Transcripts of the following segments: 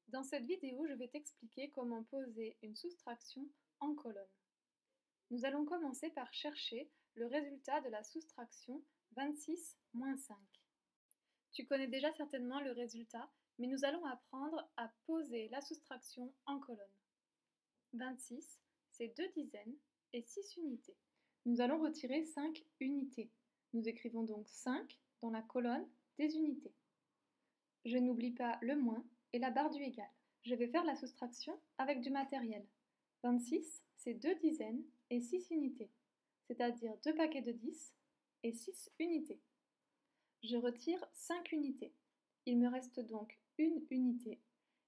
Dans cette vidéo, je vais t'expliquer comment poser une soustraction en colonne. Nous allons commencer par chercher le résultat de la soustraction 26 moins 5. Tu connais déjà certainement le résultat, mais nous allons apprendre à poser la soustraction en colonne. 26, c'est 2 dizaines et 6 unités. Nous allons retirer 5 unités. Nous écrivons donc 5 dans la colonne des unités. Je n'oublie pas le moins et la barre du égal. Je vais faire la soustraction avec du matériel. 26, c'est 2 dizaines et 6 unités, c'est-à-dire 2 paquets de 10 et 6 unités. Je retire 5 unités. Il me reste donc une unité.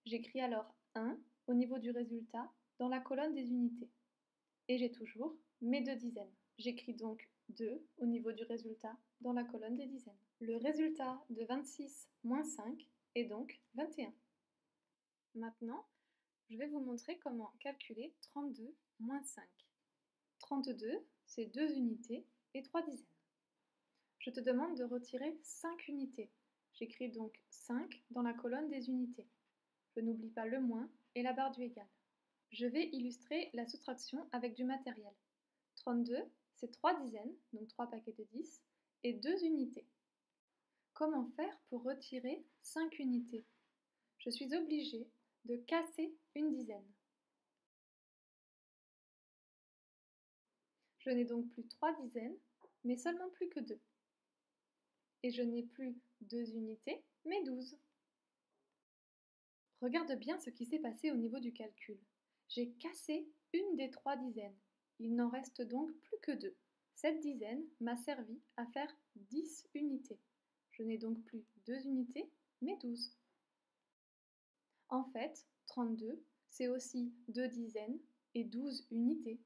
J'écris alors 1 au niveau du résultat dans la colonne des unités. Et j'ai toujours mes 2 dizaines. J'écris donc 2 au niveau du résultat dans la colonne des dizaines. Le résultat de 26 moins 5 est donc 21. Maintenant, je vais vous montrer comment calculer 32 moins 5. 32, c'est 2 unités et 3 dizaines. Je te demande de retirer 5 unités. J'écris donc 5 dans la colonne des unités. Je n'oublie pas le moins et la barre du égal. Je vais illustrer la soustraction avec du matériel. 32, c'est 3 dizaines, donc 3 paquets de 10, et 2 unités. Comment faire pour retirer 5 unités? Je suis obligée de casser une dizaine. Je n'ai donc plus 3 dizaines, mais seulement plus que 2. Et je n'ai plus 2 unités, mais 12. Regarde bien ce qui s'est passé au niveau du calcul. J'ai cassé une des 3 dizaines. Il n'en reste donc plus que 2. Cette dizaine m'a servi à faire 10 unités. Je n'ai donc plus 2 unités, mais 12. En fait, 32, c'est aussi 2 dizaines et 12 unités.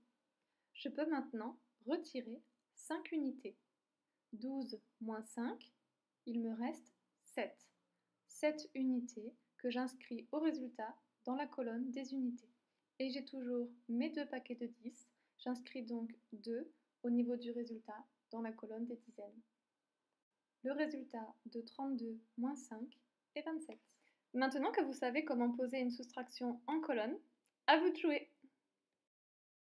Je peux maintenant retirer 5 unités. 12 moins 5, il me reste 7. 7 unités que j'inscris au résultat dans la colonne des unités. Et j'ai toujours mes 2 paquets de 10. J'inscris donc 2 au niveau du résultat dans la colonne des dizaines. Le résultat de 32 moins 5 est 27. Maintenant que vous savez comment poser une soustraction en colonne, à vous de jouer!